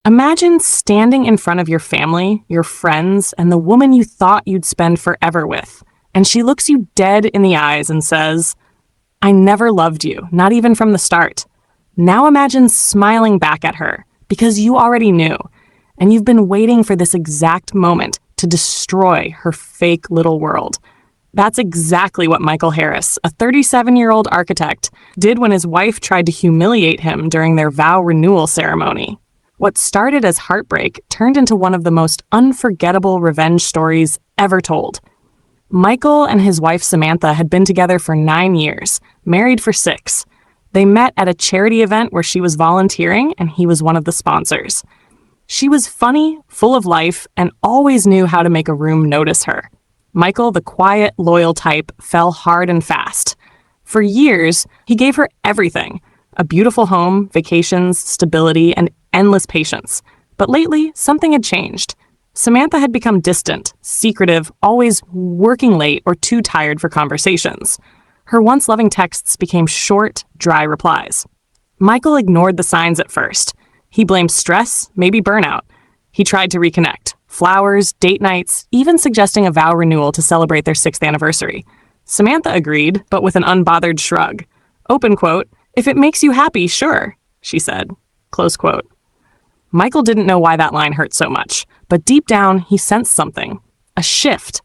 Imagine standing in front of your family, your friends, and the woman you thought you'd spend forever with, and she looks you dead in the eyes and says, "I never loved you, not even from the start." Now imagine smiling back at her, because you already knew, and you've been waiting for this exact moment to destroy her fake little world. That's exactly what Michael Harris, a 37-year-old architect, did when his wife tried to humiliate him during their vow renewal ceremony. What started as heartbreak turned into one of the most unforgettable revenge stories ever told. Michael and his wife Samantha had been together for 9 years, married for 6. They met at a charity event where she was volunteering and he was one of the sponsors. She was funny, full of life, and always knew how to make a room notice her. Michael, the quiet, loyal type, fell hard and fast. For years, he gave her everything: a beautiful home, vacations, stability, and endless patience. But lately, something had changed. Samantha had become distant, secretive, always working late or too tired for conversations. Her once loving texts became short, dry replies. Michael ignored the signs at first. He blamed stress, maybe burnout. He tried to reconnect. Flowers, date nights, even suggesting a vow renewal to celebrate their 6th anniversary. Samantha agreed, but with an unbothered shrug. Open quote, "If it makes you happy, sure," she said. Close quote. Michael didn't know why that line hurt so much, but deep down, he sensed something. A shift.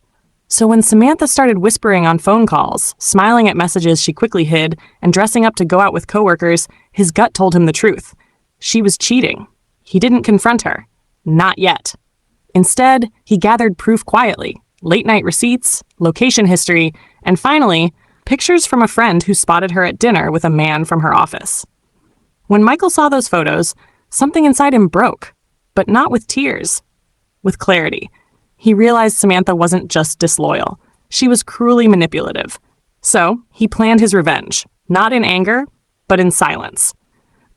So when Samantha started whispering on phone calls, smiling at messages she quickly hid, and dressing up to go out with coworkers, his gut told him the truth. She was cheating. He didn't confront her. Not yet. Instead, he gathered proof quietly: late-night receipts, location history, and finally, pictures from a friend who spotted her at dinner with a man from her office. When Michael saw those photos, something inside him broke, but not with tears, with clarity. He realized Samantha wasn't just disloyal. She was cruelly manipulative. So, he planned his revenge, not in anger, but in silence.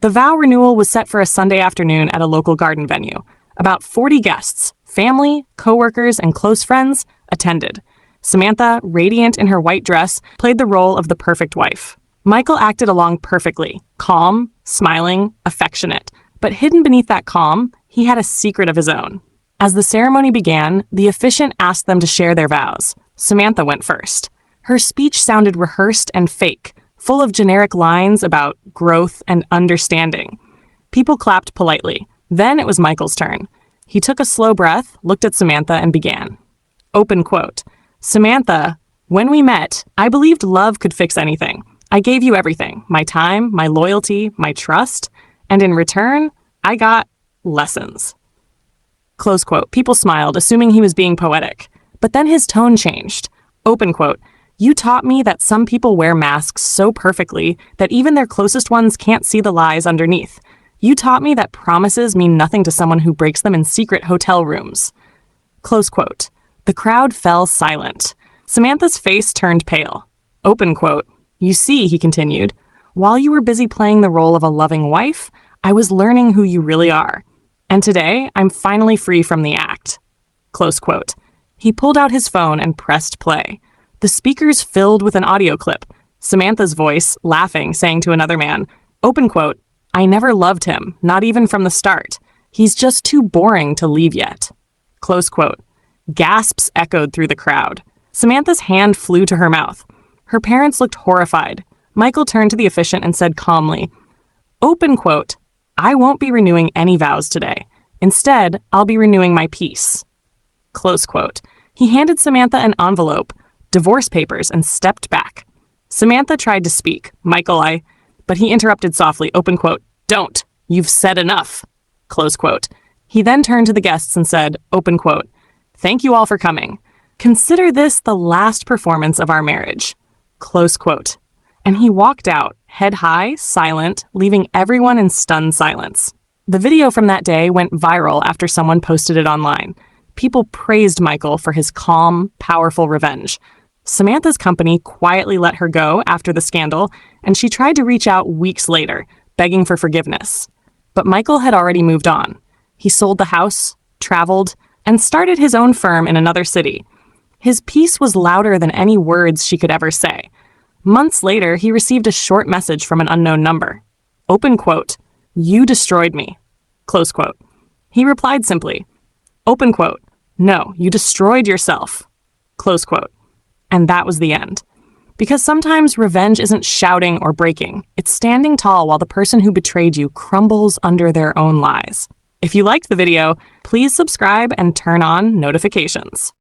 The vow renewal was set for a Sunday afternoon at a local garden venue. About 40 guests, family, coworkers, and close friends, attended. Samantha, radiant in her white dress, played the role of the perfect wife. Michael acted along perfectly, calm, smiling, affectionate. But hidden beneath that calm, he had a secret of his own. As the ceremony began, the officiant asked them to share their vows. Samantha went first. Her speech sounded rehearsed and fake, full of generic lines about growth and understanding. People clapped politely. Then it was Michael's turn. He took a slow breath, looked at Samantha, and began. Open quote, "Samantha, when we met, I believed love could fix anything. I gave you everything: my time, my loyalty, my trust. And in return, I got lessons." Close quote. People smiled, assuming he was being poetic. But then his tone changed. Open quote. "You taught me that some people wear masks so perfectly that even their closest ones can't see the lies underneath. You taught me that promises mean nothing to someone who breaks them in secret hotel rooms." Close quote. The crowd fell silent. Samantha's face turned pale. Open quote. "You see," he continued, "while you were busy playing the role of a loving wife, I was learning who you really are. And today, I'm finally free from the act." Close quote. He pulled out his phone and pressed play. The speakers filled with an audio clip. Samantha's voice, laughing, saying to another man, open quote, "I never loved him, not even from the start. He's just too boring to leave yet." Close quote. Gasps echoed through the crowd. Samantha's hand flew to her mouth. Her parents looked horrified. Michael turned to the officiant and said calmly, "Open quote, I won't be renewing any vows today. Instead, I'll be renewing my peace." Close quote. He handed Samantha an envelope, divorce papers, and stepped back. Samantha tried to speak, but he interrupted softly, open quote, "Don't. You've said enough." Close quote. He then turned to the guests and said, open quote, "Thank you all for coming. Consider this the last performance of our marriage." Close quote. And he walked out, head high, silent, leaving everyone in stunned silence. The video from that day went viral after someone posted it online. People praised Michael for his calm, powerful revenge. Samantha's company quietly let her go after the scandal, and she tried to reach out weeks later, begging for forgiveness. But Michael had already moved on. He sold the house, traveled, and started his own firm in another city. His peace was louder than any words she could ever say. Months later, he received a short message from an unknown number. Open quote, "You destroyed me." Close quote. He replied simply, open quote, "No, you destroyed yourself," close quote. And that was the end. Because sometimes revenge isn't shouting or breaking. It's standing tall while the person who betrayed you crumbles under their own lies. If you liked the video, please subscribe and turn on notifications.